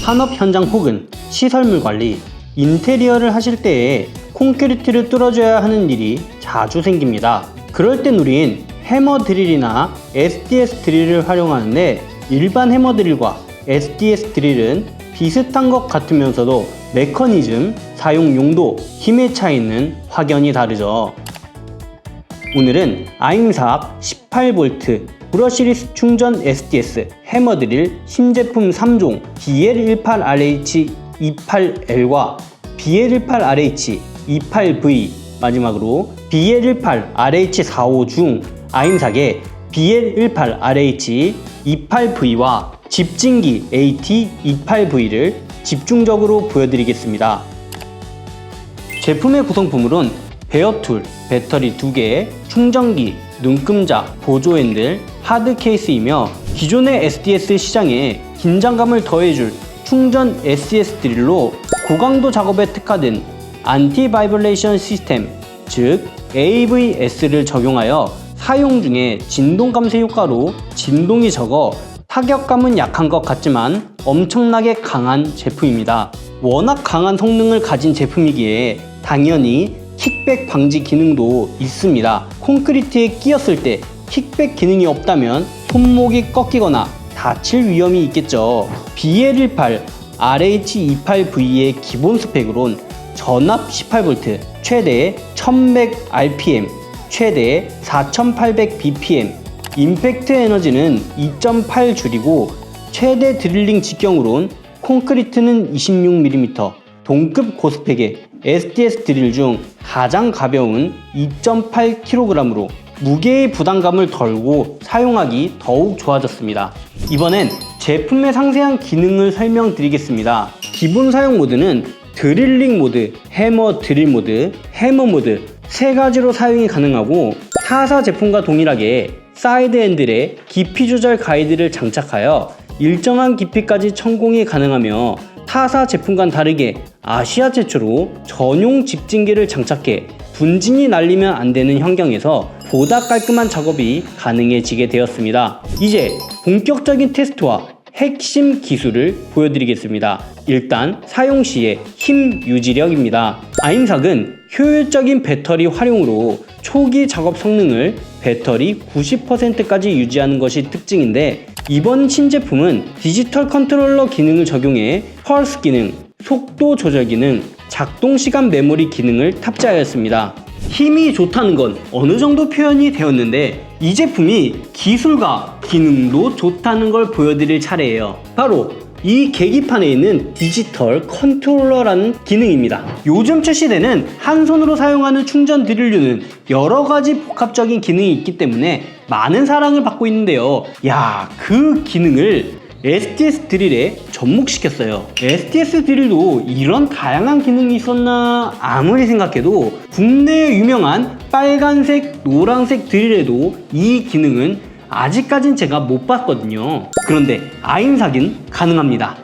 산업 현장 혹은 시설물 관리, 인테리어를 하실 때에 콘크리트를 뚫어줘야 하는 일이 자주 생깁니다. 그럴 땐 우린 해머 드릴이나 SDS 드릴을 활용하는데, 일반 해머 드릴과 SDS 드릴은 비슷한 것 같으면서도 메커니즘, 사용 용도, 힘의 차이는 확연히 다르죠. 오늘은 아임삭 18V 브러시리스 충전 SDS 해머 드릴 신제품 3종 BL18RH28L과 BL18RH28V, 마지막으로 BL18RH45 중 아임삭의 BL18RH28V와 집진기 AT28V를 집중적으로 보여드리겠습니다. 제품의 구성품으로는 베어툴, 배터리 2개, 충전기, 눈금자, 보조핸들, 하드 케이스이며 기존의 SDS 시장에 긴장감을 더해줄 충전 SDS 드릴로 고강도 작업에 특화된 안티 바이브레이션 시스템, 즉 AVS를 적용하여 사용 중에 진동 감쇄 효과로 진동이 적어 타격감은 약한 것 같지만 엄청나게 강한 제품입니다. 워낙 강한 성능을 가진 제품이기에 당연히 킥백 방지 기능도 있습니다. 콘크리트에 끼었을 때 킥백 기능이 없다면 손목이 꺾이거나 다칠 위험이 있겠죠. BL18 RH28V의 기본 스펙으론 전압 18V, 최대 1100rpm, 최대 4800bpm, 임팩트 에너지는 2.8J이고 최대 드릴링 직경으론 콘크리트는 26mm, 동급 고스펙의 SDS 드릴 중 가장 가벼운 2.8kg으로 무게의 부담감을 덜고 사용하기 더욱 좋아졌습니다. 이번엔 제품의 상세한 기능을 설명드리겠습니다. 기본 사용 모드는 드릴링 모드, 해머 드릴 모드, 해머 모드 세 가지로 사용이 가능하고, 타사 제품과 동일하게 사이드 핸들에 깊이 조절 가이드를 장착하여 일정한 깊이까지 천공이 가능하며, 타사 제품과는 다르게 아시아 최초로 전용 집진기를 장착해 분진이 날리면 안 되는 환경에서 보다 깔끔한 작업이 가능해지게 되었습니다. 이제 본격적인 테스트와 핵심 기술을 보여드리겠습니다. 일단 사용 시의 힘 유지력입니다. 아임삭은 효율적인 배터리 활용으로 초기 작업 성능을 배터리 90%까지 유지하는 것이 특징인데, 이번 신제품은 디지털 컨트롤러 기능을 적용해 펄스 기능, 속도 조절 기능, 작동 시간 메모리 기능을 탑재하였습니다. 힘이 좋다는 건 어느 정도 표현이 되었는데, 이 제품이 기술과 기능도 좋다는 걸 보여드릴 차례예요. 바로 이 계기판에 있는 디지털 컨트롤러라는 기능입니다. 요즘 출시되는 한 손으로 사용하는 충전 드릴류는 여러 가지 복합적인 기능이 있기 때문에 많은 사랑을 받고 있는데요. 그 기능을 SDS 드릴에 접목시켰어요. SDS 드릴도 이런 다양한 기능이 있었나 아무리 생각해도 국내에 유명한 빨간색, 노란색 드릴에도 이 기능은 아직까진 제가 못 봤거든요. 그런데 아임삭은 가능합니다.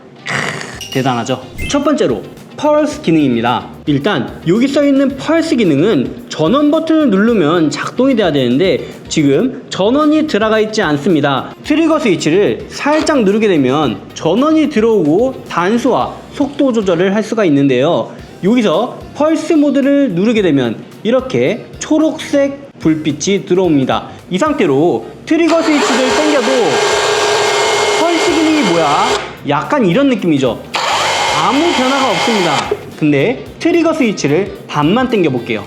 대단하죠? 첫 번째로 펄스 기능입니다. 일단 여기 써있는 펄스 기능은 전원 버튼을 누르면 작동이 돼야 되는데, 지금 전원이 들어가 있지 않습니다. 트리거 스위치를 살짝 누르게 되면 전원이 들어오고 단수와 속도 조절을 할 수가 있는데요. 여기서 펄스 모드를 누르게 되면 이렇게 초록색 불빛이 들어옵니다. 이 상태로 트리거 스위치를 당겨도 펄스 기능이 뭐야? 약간 이런 느낌이죠. 아무 변화가 없습니다. 근데 트리거 스위치를 반만 당겨 볼게요.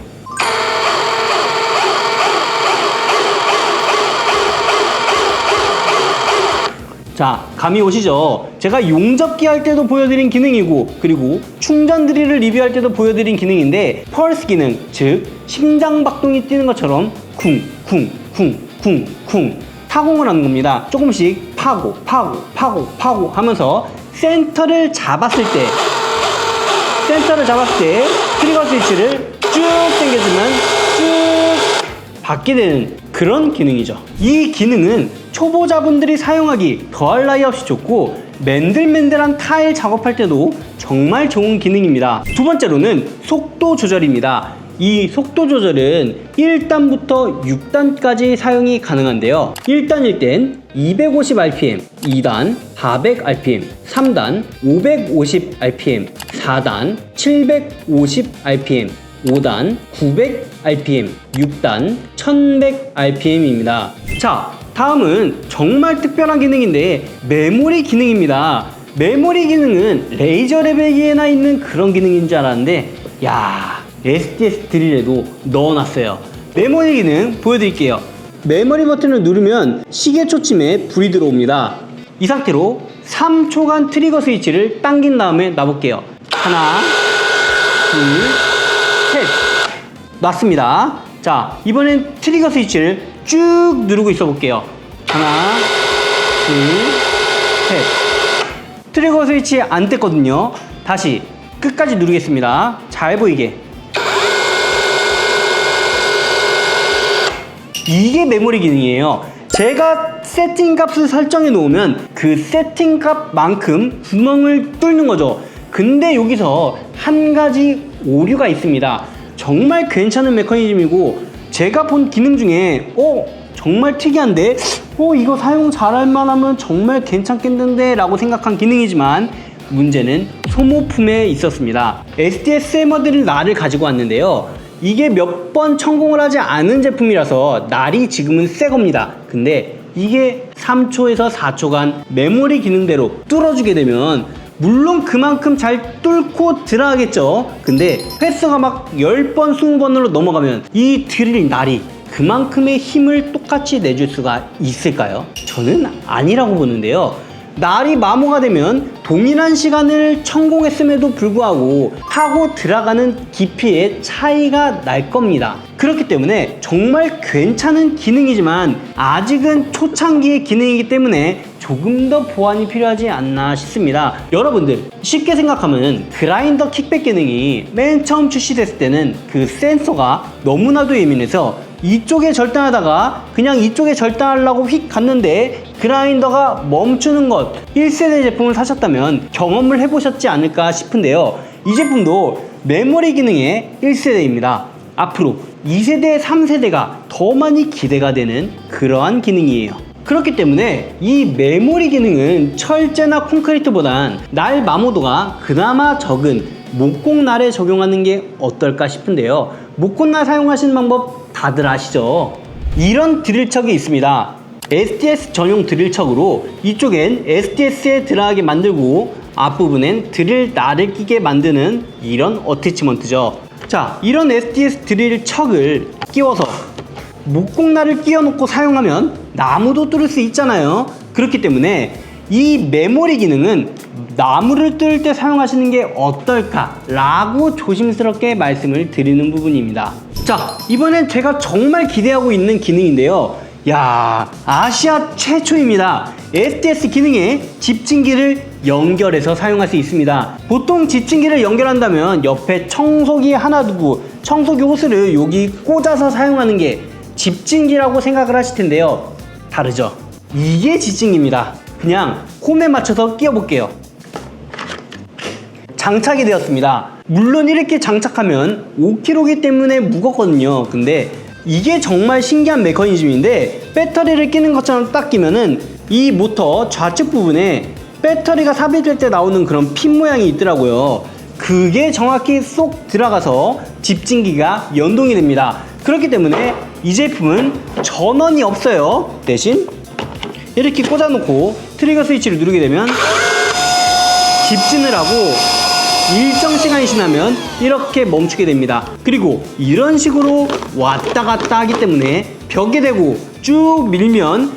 자, 감이 오시죠? 제가 용접기 할 때도 보여드린 기능이고, 그리고 충전 드릴을 리뷰할 때도 보여드린 기능인데, 펄스 기능, 즉 심장 박동이 뛰는 것처럼 쿵쿵쿵쿵쿵 타공을 하는 겁니다. 조금씩 파고 하면서 센터를 잡았을 때 트리거 스위치를 쭉 당겨주면 쭉 받게 되는 그런 기능이죠. 이 기능은 초보자분들이 사용하기 더할 나위 없이 좋고, 맨들맨들한 타일 작업할 때도 정말 좋은 기능입니다. 두 번째로는 속도 조절입니다. 이 속도 조절은 1단부터 6단까지 사용이 가능한데요. 1단일 땐 250rpm, 2단 400rpm, 3단 550rpm, 4단 750rpm, 5단 900rpm, 6단 1100rpm입니다. 자, 다음은 정말 특별한 기능인데 메모리 기능입니다. 메모리 기능은 레이저 레벨기에나 있는 그런 기능인 줄 알았는데 야, SDS 드릴에도 넣어놨어요. 메모리 기능 보여드릴게요. 메모리 버튼을 누르면 시계 초침에 불이 들어옵니다. 이 상태로 3초간 트리거 스위치를 당긴 다음에 놔볼게요. 하나, 둘, 셋. 놨습니다. 자, 이번엔 트리거 스위치를 쭉 누르고 있어 볼게요. 하나, 둘, 셋. 트리거 스위치 안 뗐거든요. 다시 끝까지 누르겠습니다. 잘 보이게. 이게 메모리 기능이에요. 제가 세팅 값을 설정해 놓으면 그 세팅 값만큼 구멍을 뚫는 거죠. 근데 여기서 한 가지 오류가 있습니다. 정말 괜찮은 메커니즘이고 제가 본 기능 중에 정말 특이한데 이거 사용 잘할 만하면 정말 괜찮겠는데 라고 생각한 기능이지만 문제는 소모품에 있었습니다. SDS 해머드릴 날을 가지고 왔는데요. 이게 몇 번 천공을 하지 않은 제품이라서 날이 지금은 새 겁니다. 근데 이게 3초에서 4초간 메모리 기능대로 뚫어주게 되면 물론 그만큼 잘 뚫고 들어가겠죠. 근데 횟수가 막 10번, 20번으로 넘어가면 이 드릴 날이 그만큼의 힘을 똑같이 내줄 수가 있을까요? 저는 아니라고 보는데요. 날이 마모가 되면 동일한 시간을 천공했음에도 불구하고 하고 들어가는 깊이의 차이가 날 겁니다. 그렇기 때문에 정말 괜찮은 기능이지만 아직은 초창기의 기능이기 때문에 조금 더 보완이 필요하지 않나 싶습니다. 여러분들 쉽게 생각하면 그라인더 킥백 기능이 맨 처음 출시됐을 때는 그 센서가 너무나도 예민해서 이쪽에 절단하다가 그냥 이쪽에 절단하려고 휙 갔는데 그라인더가 멈추는 것, 1세대 제품을 사셨다면 경험을 해보셨지 않을까 싶은데요. 이 제품도 메모리 기능의 1세대입니다. 앞으로 2세대, 3세대가 더 많이 기대가 되는 그러한 기능이에요. 그렇기 때문에 이 메모리 기능은 철제나 콘크리트보단 날 마모도가 그나마 적은 목공날에 적용하는 게 어떨까 싶은데요. 목공날 사용하시는 방법 다들 아시죠? 이런 드릴척이 있습니다. SDS 전용 드릴척으로 이쪽엔 SDS에 들어가게 만들고 앞부분엔 드릴 날을 끼게 만드는 이런 어태치먼트죠. 자, 이런 SDS 드릴척을 끼워서 목공날을 끼워 놓고 사용하면 나무도 뚫을 수 있잖아요. 그렇기 때문에 이 메모리 기능은 나무를 뚫을 때 사용하시는 게 어떨까 라고 조심스럽게 말씀을 드리는 부분입니다. 자, 이번엔 제가 정말 기대하고 있는 기능인데요. 야, 아시아 최초입니다. SDS 기능에 집진기를 연결해서 사용할 수 있습니다. 보통 집진기를 연결한다면 옆에 청소기 하나 두고 청소기 호스를 여기 꽂아서 사용하는 게 집진기라고 생각을 하실 텐데요. 다르죠? 이게 집진기입니다. 그냥 홈에 맞춰서 끼워 볼게요. 장착이 되었습니다. 물론 이렇게 장착하면 5kg이기 때문에 무겁거든요. 근데 이게 정말 신기한 메커니즘인데 배터리를 끼는 것처럼 딱 끼면은 이 모터 좌측 부분에 배터리가 삽입될 때 나오는 그런 핀 모양이 있더라고요. 그게 정확히 쏙 들어가서 집진기가 연동이 됩니다. 그렇기 때문에 이 제품은 전원이 없어요. 대신 이렇게 꽂아놓고 트리거 스위치를 누르게 되면 집진을 하고 일정 시간이 지나면 이렇게 멈추게 됩니다. 그리고 이런 식으로 왔다 갔다 하기 때문에 벽에 대고 쭉 밀면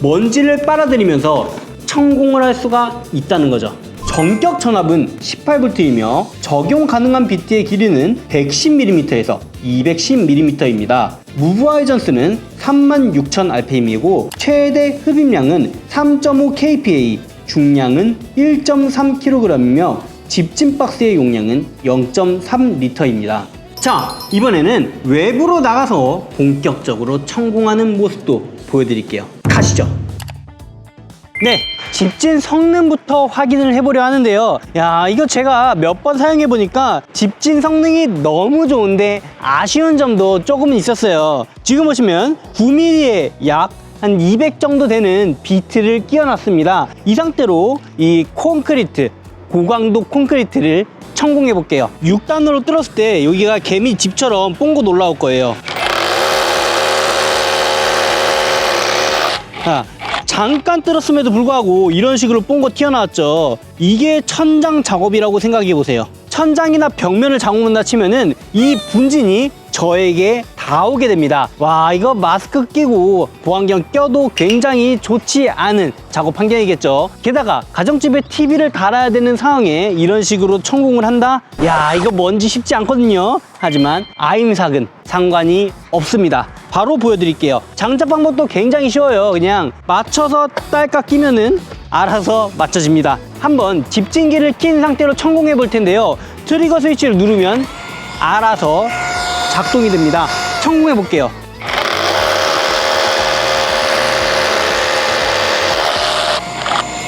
먼지를 빨아들이면서 천공을 할 수가 있다는 거죠. 전격 전압은 18V이며 적용 가능한 비트의 길이는 110mm에서 210mm입니다. 무브 하이전스는 36,000rpm이고 최대 흡입량은 3.5kPa, 중량은 1.3kg이며 집진 박스의 용량은 0.3L입니다. 자, 이번에는 외부로 나가서 본격적으로 천공하는 모습도 보여드릴게요. 가시죠. 네, 집진 성능부터 확인을 해보려 하는데요. 야, 이거 제가 몇 번 사용해 보니까 집진 성능이 너무 좋은데 아쉬운 점도 조금은 있었어요. 지금 보시면 9mm에 약 한 200 정도 되는 비트를 끼워 놨습니다. 이 상태로 이 콘크리트, 고강도 콘크리트를 천공해 볼게요. 6단으로 뚫었을 때 여기가 개미 집처럼 뽕긋 올라올 거예요. 자, 잠깐 뚫었음에도 불구하고 이런 식으로 뽕긋 튀어나왔죠. 이게 천장 작업이라고 생각해 보세요. 천장이나 벽면을 작업한다 치면은 이 분진이 저에게 다 오게 됩니다. 와, 이거 마스크 끼고 보안경 껴도 굉장히 좋지 않은 작업 환경이겠죠. 게다가 가정집에 TV를 달아야 되는 상황에 이런 식으로 천공을 한다? 야, 이거 뭔지 쉽지 않거든요. 하지만 아임삭은 상관이 없습니다. 바로 보여드릴게요. 장착 방법도 굉장히 쉬워요. 그냥 맞춰서 딸깍 끼면은 알아서 맞춰집니다. 한번 집진기를 킨 상태로 천공해 볼 텐데요. 트리거 스위치를 누르면 알아서 작동이 됩니다. 천공해 볼게요.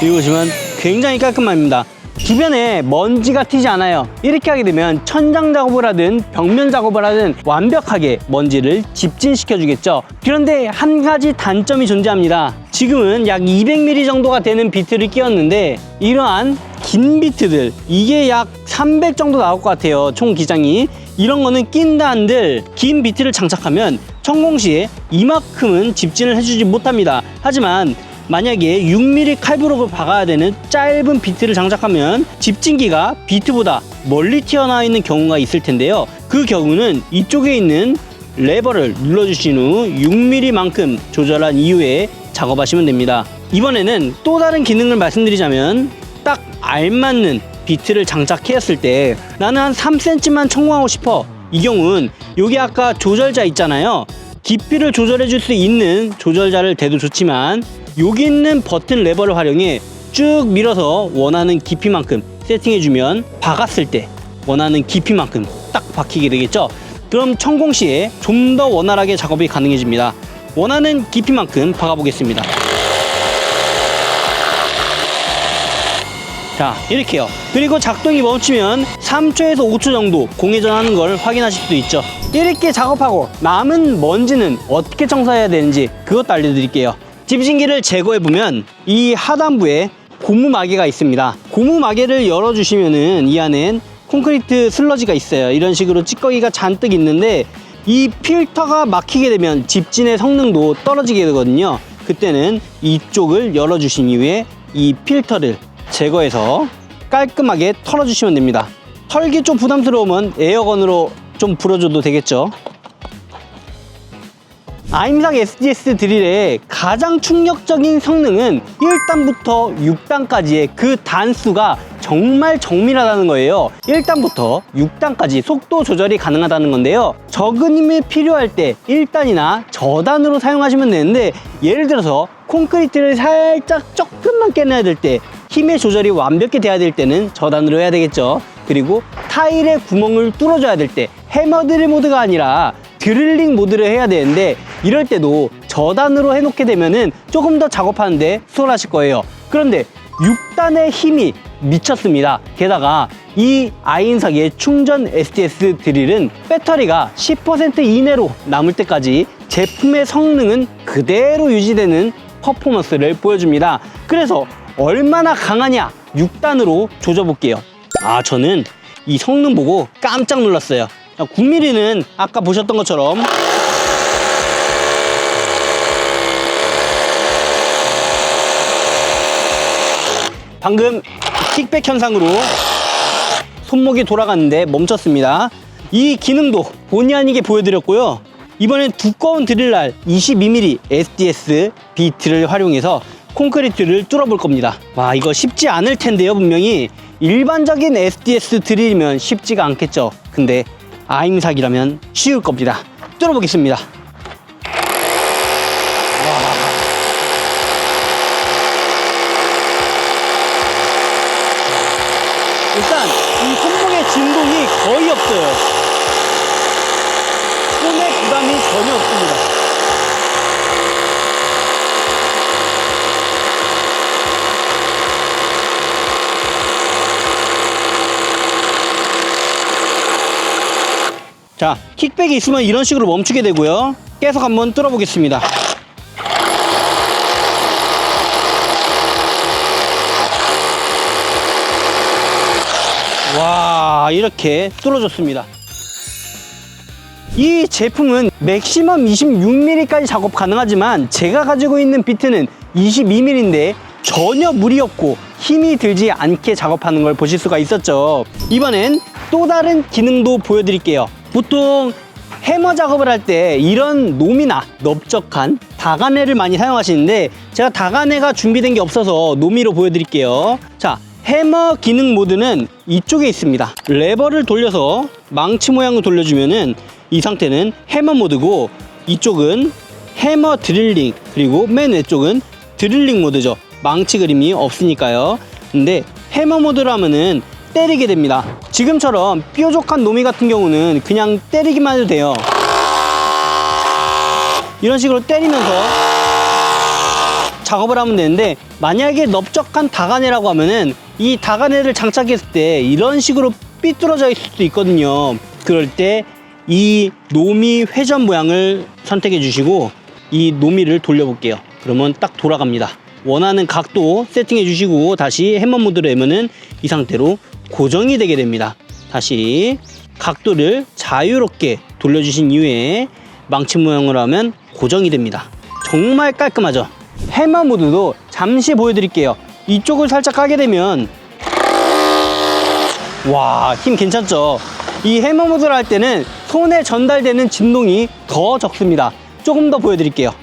여기 보시면 굉장히 깔끔합니다. 주변에 먼지가 튀지 않아요. 이렇게 하게 되면 천장 작업을 하든 벽면 작업을 하든 완벽하게 먼지를 집진시켜 주겠죠. 그런데 한 가지 단점이 존재합니다. 지금은 약 200mm 정도가 되는 비트를 끼웠는데 이러한 긴 비트들, 이게 약 300 정도 나올 것 같아요. 총 기장이. 이런 거는 낀다 한들 긴 비트를 장착하면 천공 시에 이만큼은 집진을 해주지 못합니다. 하지만 만약에 6mm 칼브록을 박아야 되는 짧은 비트를 장착하면 집진기가 비트보다 멀리 튀어나와 있는 경우가 있을 텐데요. 그 경우는 이쪽에 있는 레버를 눌러주신 후 6mm만큼 조절한 이후에 작업하시면 됩니다. 이번에는 또 다른 기능을 말씀드리자면 딱 알맞는 비트를 장착했을 때 나는 한 3cm만 천공하고 싶어. 이 경우는 여기 아까 조절자 있잖아요. 깊이를 조절해 줄 수 있는 조절자를 대도 좋지만 여기 있는 버튼 레버를 활용해 쭉 밀어서 원하는 깊이만큼 세팅해주면 박았을 때 원하는 깊이만큼 딱 박히게 되겠죠. 그럼 천공 시에 좀 더 원활하게 작업이 가능해집니다. 원하는 깊이만큼 박아보겠습니다. 자, 이렇게요. 그리고 작동이 멈추면 3초에서 5초 정도 공회전하는 걸 확인하실 수도 있죠. 이렇게 작업하고 남은 먼지는 어떻게 청소해야 되는지 그것도 알려드릴게요. 집진기를 제거해보면 이 하단부에 고무 마개가 있습니다. 고무 마개를 열어주시면은 이 안엔 콘크리트 슬러지가 있어요. 이런 식으로 찌꺼기가 잔뜩 있는데 이 필터가 막히게 되면 집진의 성능도 떨어지게 되거든요. 그때는 이쪽을 열어주신 이후에 이 필터를 제거해서 깔끔하게 털어주시면 됩니다. 털기 좀 부담스러우면 에어건으로 좀 불어줘도 되겠죠. 아임삭 SDS 드릴의 가장 충격적인 성능은 1단부터 6단까지의 그 단수가 정말 정밀하다는 거예요. 1단부터 6단까지 속도 조절이 가능하다는 건데요. 적은 힘이 필요할 때 1단이나 저단으로 사용하시면 되는데 예를 들어서 콘크리트를 살짝 조금만 깨내야 될 때 힘의 조절이 완벽히 돼야 될 때는 저단으로 해야 되겠죠. 그리고 타일의 구멍을 뚫어줘야 될 때 해머드릴 모드가 아니라 드릴링 모드를 해야 되는데 이럴 때도 저단으로 해놓게 되면은 조금 더 작업하는데 수월하실 거예요. 그런데 6단의 힘이 미쳤습니다. 게다가 이 아임삭의 충전 SDS 드릴은 배터리가 10% 이내로 남을 때까지 제품의 성능은 그대로 유지되는 퍼포먼스를 보여줍니다. 그래서 얼마나 강하냐 6단으로 조져볼게요. 저는 이 성능 보고 깜짝 놀랐어요. 9mm는 아까 보셨던 것처럼 방금 킥백 현상으로 손목이 돌아갔는데 멈췄습니다. 이 기능도 본의 아니게 보여드렸고요. 이번엔 두꺼운 드릴날 22mm SDS 비트를 활용해서 콘크리트를 뚫어볼 겁니다. 와, 이거 쉽지 않을 텐데요. 분명히 일반적인 SDS 드릴이면 쉽지가 않겠죠. 근데 아임삭이라면 쉬울 겁니다. 뚫어보겠습니다. 일단 이 손목의 진동이 거의 없어요. 손의 부담이 전혀 없습니다. 자, 킥백이 있으면 이런 식으로 멈추게 되고요. 계속 한번 뚫어 보겠습니다. 와, 이렇게 뚫어줬습니다. 이 제품은 맥시멈 26mm까지 작업 가능하지만 제가 가지고 있는 비트는 22mm인데 전혀 무리 없고 힘이 들지 않게 작업하는 걸 보실 수가 있었죠. 이번엔 또 다른 기능도 보여드릴게요. 보통 해머 작업을 할 때 이런 놈이나 넓적한 다가네를 많이 사용하시는데 제가 다가네가 준비된 게 없어서 놈이로 보여드릴게요. 자, 해머 기능 모드는 이쪽에 있습니다. 레버를 돌려서 망치 모양을 돌려주면은 이 상태는 해머 모드고, 이쪽은 해머 드릴링, 그리고 맨 왼쪽은 드릴링 모드죠. 망치 그림이 없으니까요. 근데 해머 모드로 하면은 때리게 됩니다. 지금처럼 뾰족한 노미 같은 경우는 그냥 때리기만 해도 돼요. 이런 식으로 때리면서 작업을 하면 되는데, 만약에 넓적한 다가네라고 하면은 이 다가네를 장착했을 때 이런 식으로 삐뚤어져 있을 수도 있거든요. 그럴 때 이 노미 회전 모양을 선택해 주시고 이 노미를 돌려볼게요. 그러면 딱 돌아갑니다. 원하는 각도 세팅해 주시고 다시 해머 모드로 하면은 이 상태로 고정이 되게 됩니다. 다시 각도를 자유롭게 돌려주신 이후에 망치 모양으로 하면 고정이 됩니다. 정말 깔끔하죠? 해머 모드도 잠시 보여드릴게요. 이쪽을 살짝 까게 되면 와, 힘 괜찮죠? 이 해머 모드를 할 때는 손에 전달되는 진동이 더 적습니다. 조금 더 보여드릴게요.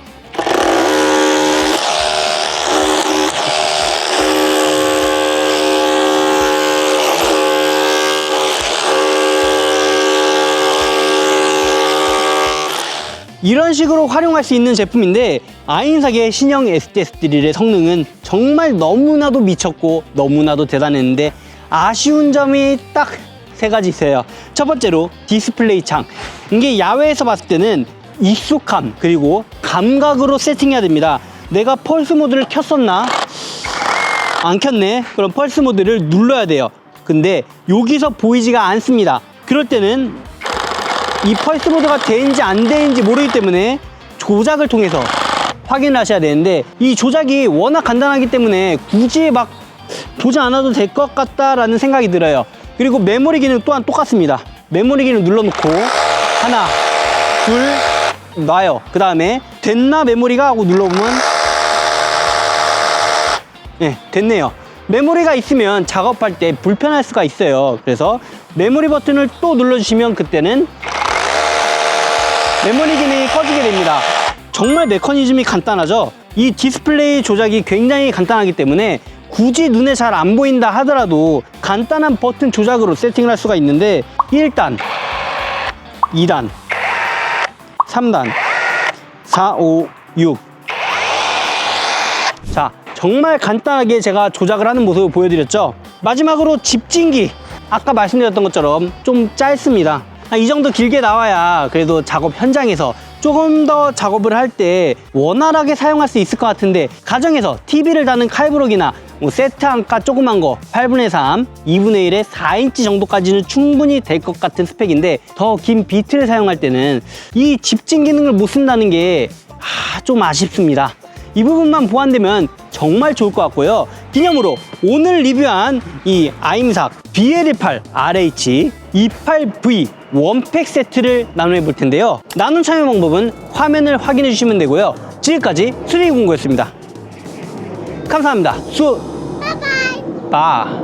이런 식으로 활용할 수 있는 제품인데, 아인삭의 신형 SDS 드릴의 성능은 정말 너무나도 미쳤고 너무나도 대단했는데 아쉬운 점이 딱 세 가지 있어요. 첫 번째로 디스플레이 창. 이게 야외에서 봤을 때는 익숙함 그리고 감각으로 세팅해야 됩니다. 내가 펄스 모드를 켰었나? 안 켰네? 그럼 펄스 모드를 눌러야 돼요. 근데 여기서 보이지가 않습니다. 그럴 때는 이 펄스 모드가 되는지 안 되는지 모르기 때문에 조작을 통해서 확인을 하셔야 되는데, 이 조작이 워낙 간단하기 때문에 굳이 막 보지 않아도 될 것 같다라는 생각이 들어요. 그리고 메모리 기능 또한 똑같습니다. 메모리 기능 눌러놓고 하나, 둘 놔요. 그 다음에 됐나 메모리가 하고 눌러보면 네, 됐네요. 메모리가 있으면 작업할 때 불편할 수가 있어요. 그래서 메모리 버튼을 또 눌러주시면 그때는 메모리 기능이 꺼지게 됩니다. 정말 메커니즘이 간단하죠? 이 디스플레이 조작이 굉장히 간단하기 때문에 굳이 눈에 잘 안 보인다 하더라도 간단한 버튼 조작으로 세팅을 할 수가 있는데, 1단, 2단, 3단, 4, 5, 6. 자, 정말 간단하게 제가 조작을 하는 모습을 보여드렸죠. 마지막으로 집진기, 아까 말씀드렸던 것처럼 좀 짧습니다. 이 정도 길게 나와야 그래도 작업 현장에서 조금 더 작업을 할 때 원활하게 사용할 수 있을 것 같은데, 가정에서 TV를 다는 칼부록이나 뭐 세트 한가 조그만 거 8분의 3, 2분의 1에 4인치 정도까지는 충분히 될 것 같은 스펙인데, 더 긴 비트를 사용할 때는 이 집진 기능을 못 쓴다는 게 좀 아쉽습니다. 이 부분만 보완되면 정말 좋을 것 같고요. 기념으로 오늘 리뷰한 이 아임삭 BL18 RH 28V 원팩 세트를 나눠 볼 텐데요. 나눔 참여 방법은 화면을 확인해 주시면 되고요. 지금까지 수리공구였습니다. 감사합니다. 바이바이. 바.